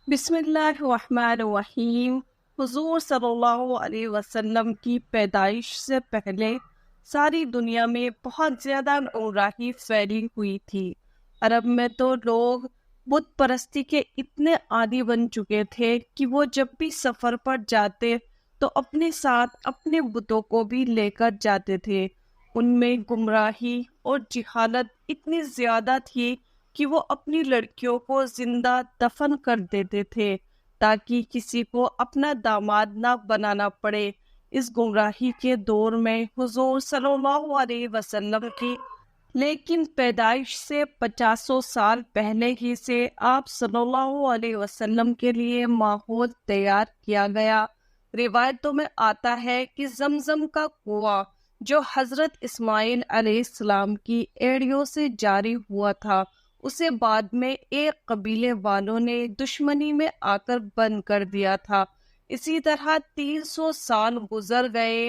بسم اللہ الرحمن الرحیم۔ حضور صلی اللہ علیہ وسلم کی پیدائش سے پہلے ساری دنیا میں بہت زیادہ گمراہی پھیلی ہوئی تھی۔ عرب میں تو لوگ بت پرستی کے اتنے عادی بن چکے تھے کہ وہ جب بھی سفر پر جاتے تو اپنے ساتھ اپنے بتوں کو بھی لے کر جاتے تھے۔ ان میں گمراہی اور جہالت اتنی زیادہ تھی کہ وہ اپنی لڑکیوں کو زندہ دفن کر دیتے تھے تاکہ کسی کو اپنا داماد نہ بنانا پڑے۔ اس گمراہی کے دور میں حضور صلی اللہ علیہ وسلم کی لیکن پیدائش سے 50 سال پہلے ہی سے آپ صلی اللہ علیہ وسلم کے لیے ماحول تیار کیا گیا۔ روایتوں میں آتا ہے کہ زمزم کا کنواں جو حضرت اسماعیل علیہ السلام کی ایڑیوں سے جاری ہوا تھا، اسے بعد میں ایک قبیلے والوں نے دشمنی میں آ کر بند کر دیا تھا۔ اسی طرح 300 سال گزر گئے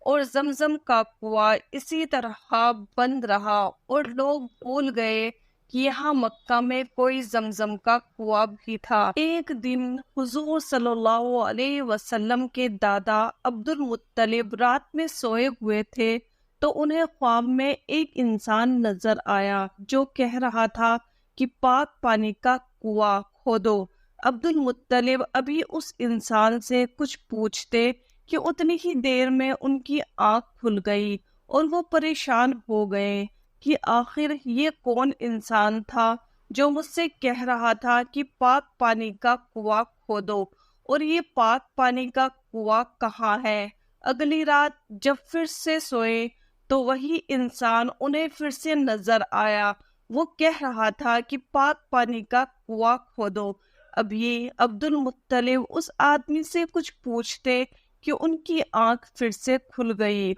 اور زمزم کا کنواں اسی طرح بند رہا اور لوگ بھول گئے کہ یہاں مکہ میں کوئی زمزم کا کنواں بھی تھا۔ ایک دن حضور صلی اللہ علیہ وسلم کے دادا عبد المطلب رات میں سوئے ہوئے تھے تو انہیں خواب میں ایک انسان نظر آیا جو کہہ رہا تھا کہ پاک پانی کا کنواں کھودو۔ عبد المطلب ابھی اس انسان سے کچھ پوچھتے کہ اتنی ہی دیر میں ان کی آنکھ کھل گئی اور وہ پریشان ہو گئے کہ آخر یہ کون انسان تھا جو مجھ سے کہہ رہا تھا کہ پاک پانی کا کنواں کھودو، اور یہ پاک پانی کا کنواں کہاں ہے۔ اگلی رات جب پھر سے سوئے تو وہی انسان انہیں پھر سے نظر آیا، وہ کہہ رہا تھا کہ پاک پانی کا کنواں کھودو۔ اب یہ عبد المطلب اس آدمی سے کچھ پوچھتے کہ ان کی آنکھ پھر سے کھل گئی۔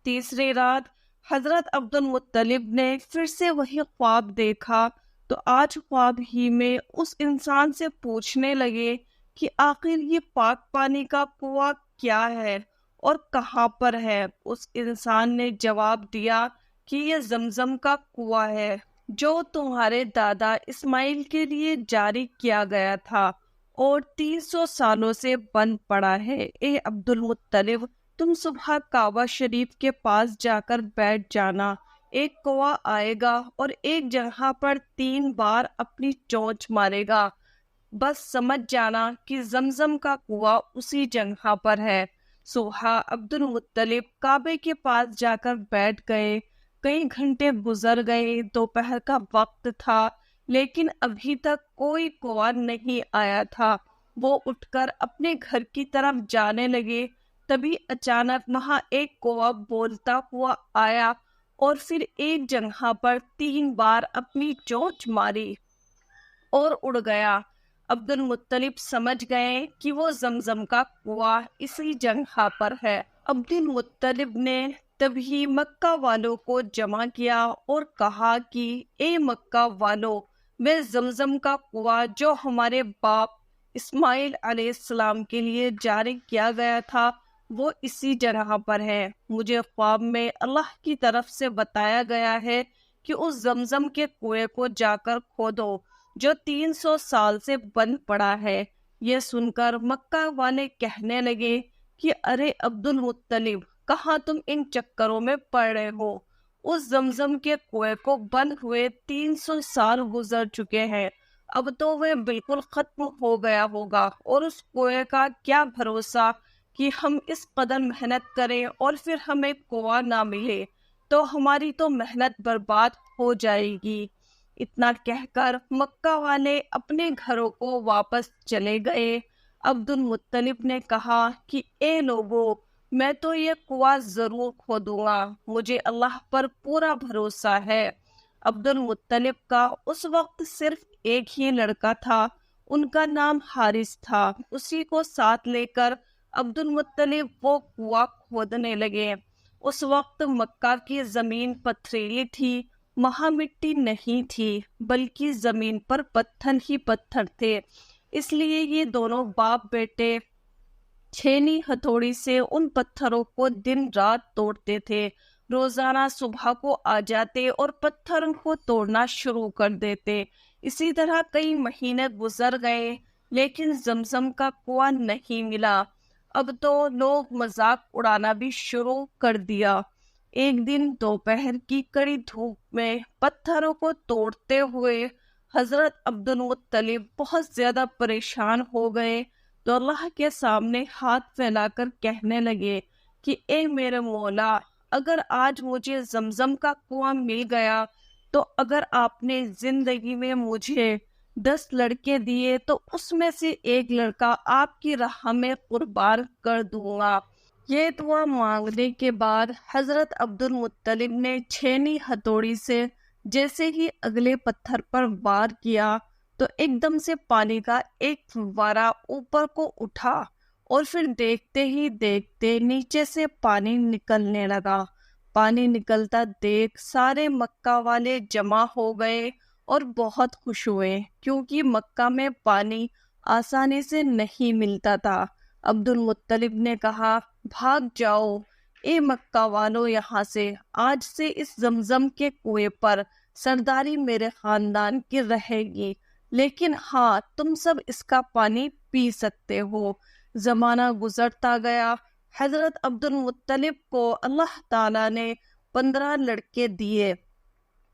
تیسری رات حضرت عبد المطلب نے پھر سے وہی خواب دیکھا تو آج خواب ہی میں اس انسان سے پوچھنے لگے کہ آخر یہ پاک پانی کا کنواں کیا ہے اور کہاں پر ہے۔ اس انسان نے جواب دیا کہ یہ زمزم کا کنواں ہے جو تمہارے دادا اسماعیل کے لیے جاری کیا گیا تھا اور 300 سالوں سے بند پڑا ہے۔ اے عبد المطلب، تم صبح کعبہ شریف کے پاس جا کر بیٹھ جانا، ایک کنواں آئے گا اور ایک جگہ پر 3 بار اپنی چونچ مارے گا، بس سمجھ جانا کہ زمزم کا کنواں اسی جگہ پر ہے۔ صبح عبد المطلب کعبے کے پاس جا کر بیٹھ گئے۔ کئی گھنٹے گزر گئے، دوپہر کا وقت تھا لیکن ابھی تک کوئی کنواں نہیں آیا تھا۔ وہ اٹھ کر اپنے گھر کی طرف جانے لگے، تبھی اچانک وہاں ایک کنواں بولتا ہوا آیا اور پھر ایک جگہ پر 3 بار اپنی چونچ ماری اور اڑ گیا۔ عبد المطلب سمجھ گئے کہ وہ زمزم کا کنواں اسی جگہ پر ہے۔ عبد المطلب نے تبھی مکہ والوں کو جمع کیا اور کہا کہ اے مکہ والو، میں زمزم کا کنواں جو ہمارے باپ اسماعیل علیہ السلام کے لیے جاری کیا گیا تھا وہ اسی جگہ پر ہے۔ مجھے خواب میں اللہ کی طرف سے بتایا گیا ہے کہ اس زمزم کے کنویں کو جا کر کھودو جو 300 سال سے بند پڑا ہے۔ یہ سن کر مکہ والے کہنے لگے کہ ارے عبد المطلب، کہاں تم ان چکروں میں پڑ رہے ہو؟ اس زمزم کے کنویں کو بند ہوئے 300 سال گزر چکے ہیں، اب تو وہ بالکل ختم ہو گیا ہوگا، اور اس کنویں کا کیا بھروسہ کہ ہم اس قدر محنت کریں اور پھر ہمیں کنواں نہ ملے، تو ہماری تو محنت برباد ہو جائے گی۔ اتنا کہہ کر مکہ والے اپنے گھروں کو واپس چلے گئے۔ عبد المطلب نے کہا کہ اے لوگو، میں تو یہ کنواں ضرور کھودوں گا، مجھے اللہ پر پورا بھروسہ ہے۔ عبد المطلب کا اس وقت صرف ایک ہی لڑکا تھا، ان کا نام حارث تھا۔ اسی کو ساتھ لے کر عبد المطلب وہ کنواں کھودنے لگے۔ اس وقت مکہ کی زمین پتھریلی تھی، وہاں مٹی نہیں تھی بلکہ زمین پر پتھر ہی پتھر تھے، اس لیے یہ دونوں باپ بیٹے چھینی ہتھوڑی سے ان پتھروں کو دن رات توڑتے تھے۔ روزانہ صبح کو آ جاتے اور پتھروں کو توڑنا شروع کر دیتے۔ اسی طرح کئی مہینے گزر گئے۔ لیکن زمزم کا کنواں نہیں ملا۔ اب تو لوگ مذاق اڑانا بھی شروع کر دیا۔ ایک دن دوپہر کی کڑی دھوپ میں پتھروں کو توڑتے ہوئے حضرت عبد المطلب بہت زیادہ پریشان ہو گئے، تو اللہ کے سامنے ہاتھ پھیلا کر کہنے لگے کہ اے میرے مولا، اگر آج مجھے زمزم کا کنواں مل گیا تو اگر آپ نے زندگی میں مجھے 10 لڑکے دیے تو اس میں سے ایک لڑکا آپ کی راہ میں قربان کر دوں گا۔ یہ دعا مانگنے کے بعد حضرت عبد المطلب نے چھینی ہتھوڑی سے جیسے ہی اگلے پتھر پر وار کیا تو ایک دم سے پانی کا ایک فوارہ اوپر کو اٹھا اور پھر دیکھتے ہی دیکھتے نیچے سے پانی نکلنے لگا۔ پانی نکلتا دیکھ سارے مکہ والے جمع ہو گئے اور بہت خوش ہوئے، کیونکہ مکہ میں پانی آسانی سے نہیں ملتا تھا۔ عبد المطلب نے کہا، بھاگ جاؤ اے مکہ والو یہاں سے، آج سے اس زمزم کے کنویں پر سرداری میرے خاندان کی رہے گی، لیکن ہاں تم سب اس کا پانی پی سکتے ہو۔ زمانہ گزرتا گیا، حضرت عبد المطلب کو اللہ تعالیٰ نے 15 لڑکے دیے،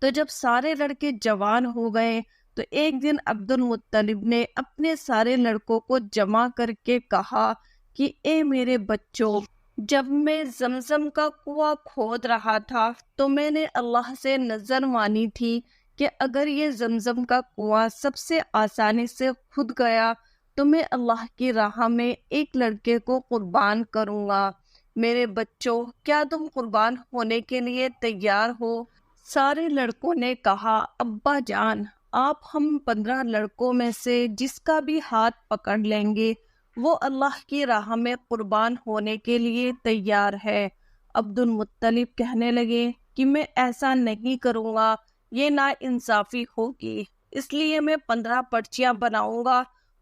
تو جب سارے لڑکے جوان ہو گئے تو ایک دن عبد المطلب نے اپنے سارے لڑکوں کو جمع کر کے کہا کہ اے میرے بچوں، جب میں زمزم کا کنواں کھود رہا تھا تو میں نے اللہ سے نظر مانی تھی کہ اگر یہ زمزم کا کنواں سب سے آسانی سے کھد گیا تو میں اللہ کی راہ میں ایک لڑکے کو قربان کروں گا۔ میرے بچوں، کیا تم قربان ہونے کے لیے تیار ہو؟ سارے لڑکوں نے کہا، ابا جان، آپ ہم 15 لڑکوں میں سے جس کا بھی ہاتھ پکڑ لیں گے وہ اللہ کی راہ میں قربان ہونے کے لیے تیار ہے۔ عبد المطلب کہنے لگے کہ میں ایسا نہیں کروں گا، یہ ناانصافی ہوگی، اس لیے میں 15 پرچیاں بناؤں گا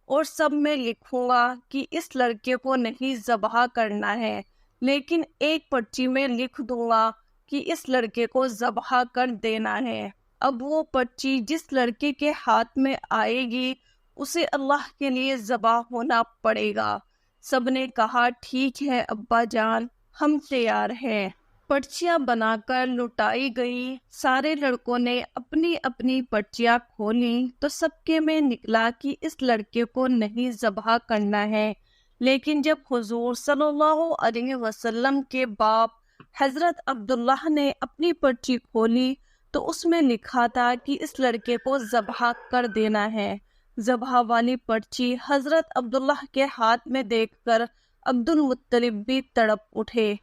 اور سب میں لکھوں گا کہ اس لڑکے کو نہیں ذبح کرنا ہے، لیکن ایک پرچی میں لکھ دوں گا کہ اس لڑکے کو ذبح کر دینا ہے۔ اب وہ پرچی جس لڑکے کے ہاتھ میں آئے گی اسے اللہ کے لیے ذبح ہونا پڑے گا۔ سب نے کہا، ٹھیک ہے ابا جان، ہم تیار ہیں۔ پرچیاں بنا کر لٹائی گئی، سارے لڑکوں نے اپنی اپنی پرچیاں کھولیں تو سب کے میں نکلا کہ اس لڑکے کو نہیں ذبح کرنا ہے، لیکن جب حضور صلی اللہ علیہ وسلم کے باپ حضرت عبداللہ نے اپنی پرچی کھولی تو اس میں لکھا تھا کہ اس لڑکے کو ذبح کر دینا ہے۔ ذبح والی پرچی حضرت عبداللہ کے ہاتھ میں دیکھ کر عبد المطلب بھی تڑپ اٹھے،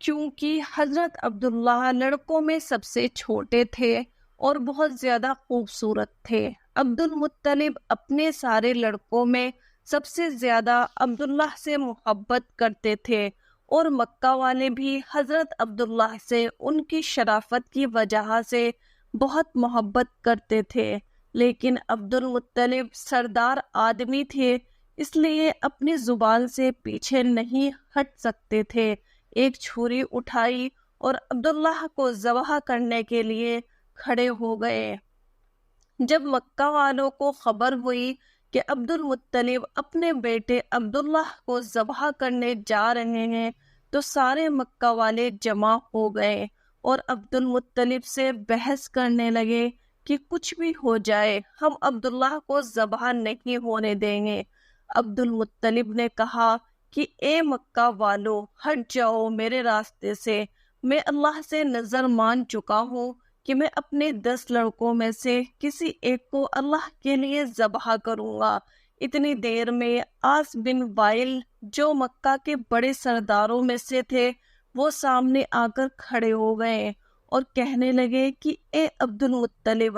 کیونکہ حضرت عبداللہ لڑکوں میں سب سے چھوٹے تھے اور بہت زیادہ خوبصورت تھے۔ عبد المطلب اپنے سارے لڑکوں میں سب سے زیادہ عبداللہ سے محبت کرتے تھے، اور مکہ والے بھی حضرت عبداللہ سے ان کی شرافت کی وجہ سے بہت محبت کرتے تھے، لیکن عبد المطلب سردار آدمی تھے، اس لیے اپنی زبان سے پیچھے نہیں ہٹ سکتے تھے۔ ایک چھری اٹھائی اور عبداللہ کو ذبح کرنے کے لیے کھڑے ہو گئے۔ جب مکہ والوں کو خبر ہوئی کہ عبد المطلب اپنے بیٹے عبداللہ کو ذبح کرنے جا رہے ہیں تو سارے مکہ والے جمع ہو گئے اور عبد المطلب سے بحث کرنے لگے کہ کچھ بھی ہو جائے ہم عبداللہ کو ذبح نہیں ہونے دیں گے۔ عبد المطلب نے کہا کہ اے مکہ والو، ہٹ جاؤ میرے راستے سے، میں اللہ سے نظر مان چکا ہوں کہ میں اپنے 10 لڑکوں میں سے کسی ایک کو اللہ کے لیے ذبح کروں گا۔ اتنی دیر میں عاص بن وائل جو مکہ کے بڑے سرداروں میں سے تھے وہ سامنے آ کر کھڑے ہو گئے اور کہنے لگے کہ اے عبد المطلب،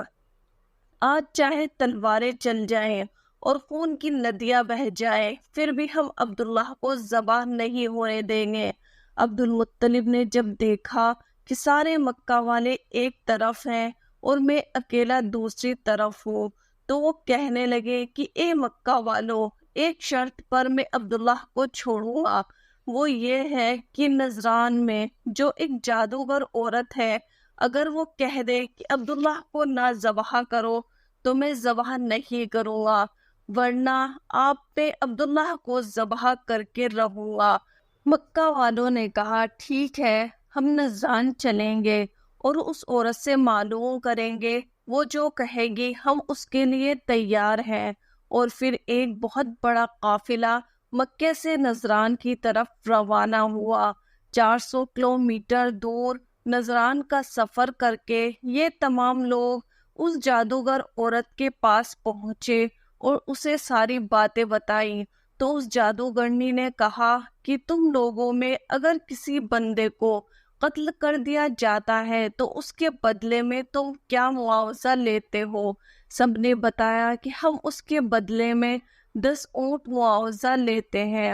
آج چاہے تلواریں چل جائیں اور خون کی ندیاں بہہ جائیں پھر بھی ہم عبداللہ کو ذبح نہیں ہونے دیں گے۔ عبد المطلب نے جب دیکھا کہ سارے مکہ والے ایک طرف ہیں اور میں اکیلا دوسری طرف ہوں تو وہ کہنے لگے کہ اے مکہ والو، ایک شرط پر میں عبداللہ کو چھوڑوں گا، وہ یہ ہے کہ نجران میں جو ایک جادوگر عورت ہے اگر وہ کہہ دے کہ عبداللہ کو نہ ذبح کرو تو میں ذبح نہیں کروں گا، ورنہ آپ پہ عبداللہ کو ذبح کر کے رہوں گا۔ مکہ والوں نے کہا ٹھیک ہے، ہم نذران چلیں گے اور اس عورت سے معلوم کریں گے، وہ جو کہے گی ہم اس کے لیے تیار ہیں۔ اور پھر ایک بہت بڑا قافلہ مکے سے نذران کی طرف روانہ ہوا۔ 400 کلومیٹر دور نذران کا سفر کر کے یہ تمام لوگ اس جادوگر عورت کے پاس پہنچے اور اسے ساری باتیں بتائیں۔ تو اس جادوگرنی نے کہا کہ تم لوگوں میں اگر کسی بندے کو قتل کر دیا جاتا ہے تو اس کے بدلے میں تم کیا معاوضہ لیتے ہو؟ سب نے بتایا کہ ہم اس کے بدلے میں 10 اونٹ معاوضہ لیتے ہیں۔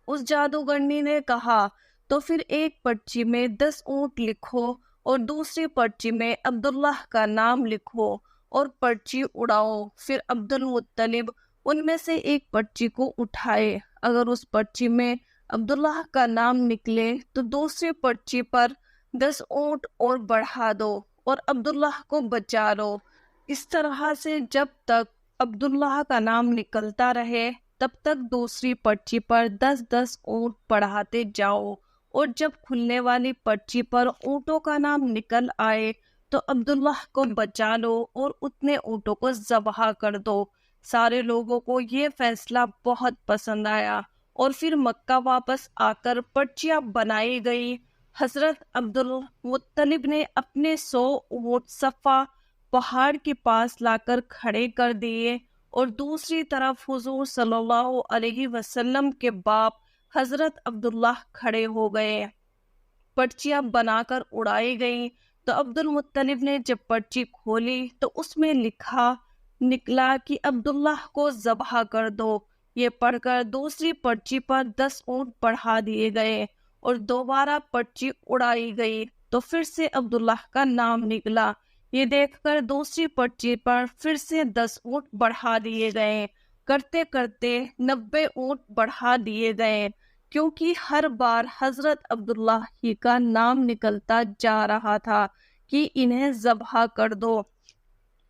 اس جادوگرنی نے کہا تو پھر ایک پرچی میں 10 اونٹ لکھو اور دوسری پرچی میں عبداللہ کا نام لکھو اور پرچی اڑاؤ۔ پھر عبد المطلب ان میں سے ایک پرچی کو اٹھائے، اگر اس پرچی میں عبداللہ کا نام نکلے تو دوسری پرچی پر 10 اونٹ اور بڑھا دو اور عبداللہ کو بچا لو۔ اس طرح سے جب تک عبداللہ کا نام نکلتا رہے تب تک دوسری پرچی پر 10 اونٹ بڑھاتے جاؤ، اور جب کھلنے والی پرچی پر اونٹوں کا نام نکل آئے تو عبداللہ کو بچا لو اور اتنے اونٹوں کو ذبح کر دو۔ سارے لوگوں کو یہ فیصلہ بہت پسند آیا اور پھر مکہ واپس آ کر پرچیاں بنائی گئی۔ حضرت عبد المطلب نے اپنے 100 اونٹ صفا پہاڑ کے پاس لا کر کھڑے کر دیے اور دوسری طرف حضور صلی اللہ علیہ وسلم کے باپ حضرت عبداللہ کھڑے ہو گئے۔ پرچیاں بنا کر اڑائی گئیں تو عبد المطلب نے جب پرچی کھولی تو اس میں لکھا نکلا کہ عبداللہ کو ذبح کر دو۔ یہ پڑھ کر دوسری پرچی پر 10 اونٹ بڑھا دیے گئے اور دوبارہ پرچی اڑائی گئی تو پھر سے عبداللہ کا نام نکلا۔ یہ دیکھ کر دوسری پرچی پر پھر سے 10 اونٹ بڑھا دیے گئے، کرتے کرتے 90 اونٹ بڑھا دیے گئے، کیونکہ ہر بار حضرت عبداللہ ہی کا نام نکلتا جا رہا تھا کہ انہیں ذبح کر دو۔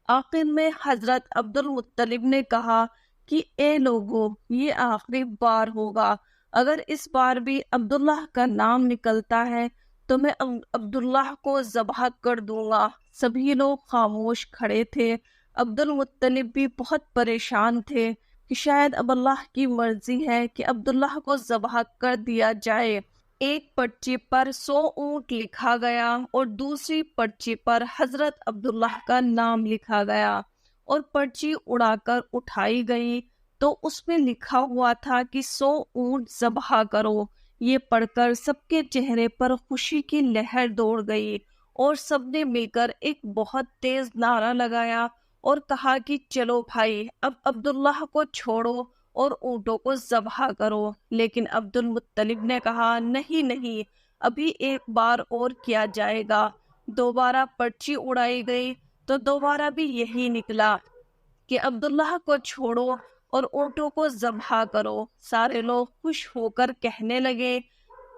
آخر میں حضرت عبد المطلب نے کہا کہ اے لوگو، یہ آخری بار ہوگا، اگر اس بار بھی عبداللہ کا نام نکلتا ہے تو میں عبداللہ کو ذبح کر دوں گا۔ سبھی لوگ خاموش کھڑے تھے۔ عبد المطلب بھی بہت پریشان تھے کہ شاید اب اللہ کی مرضی ہے کہ عبداللہ کو ذبح کر دیا جائے۔ ایک پرچی پر 100 اونٹ لکھا گیا اور دوسری پرچی پر حضرت عبداللہ کا نام لکھا گیا، اور پرچی اڑا کر اٹھائی گئی تو اس میں لکھا ہوا تھا کہ 100 اونٹ ذبح کرو۔ یہ پڑھ کر سب کے چہرے پر خوشی کی لہر دوڑ گئی اور سب نے مل کر ایک بہت تیز نعرہ لگایا اور کہا کہ چلو بھائی، اب عبداللہ کو چھوڑو اور اونٹوں کو ذبح کرو۔ لیکن عبد المطلب نے کہا نہیں، ابھی ایک بار اور کیا جائے گا۔ دوبارہ پرچی اڑائی گئی تو دوبارہ بھی یہی نکلا کہ عبداللہ کو چھوڑو اور اونٹوں کو ذبح کرو۔ سارے لوگ خوش ہو کر کہنے لگے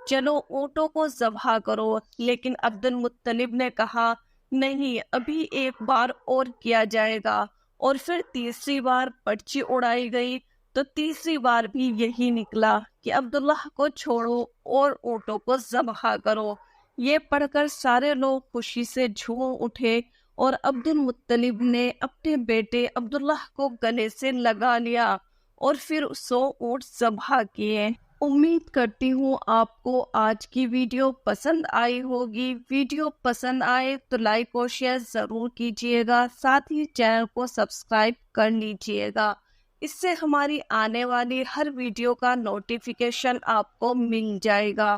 چلو اونٹوں کو ذبح کرو، لیکن عبد المطلب نے کہا نہیں، ابھی ایک بار اور کیا جائے گا۔ اور پھر تیسری بار پرچی اڑائی گئی تو تیسری بار بھی یہی نکلا کہ عبداللہ کو چھوڑو اور اونٹوں کو ذبح کرو۔ یہ پڑھ کر سارے لوگ خوشی سے جھوم اٹھے اور عبد المطلب نے اپنے بیٹے عبداللہ کو گلے سے لگا لیا اور پھر 100 اونٹ ذبح کیے۔ امید کرتی ہوں آپ کو آج کی ویڈیو پسند آئی ہوگی۔ ویڈیو پسند آئے تو لائک اور شیئر ضرور کیجیے گا، ساتھ ہی چینل کو سبسکرائب کر لیجیے گا، اس سے ہماری آنے والی ہر ویڈیو کا نوٹیفیکیشن آپ کو مل جائے گا۔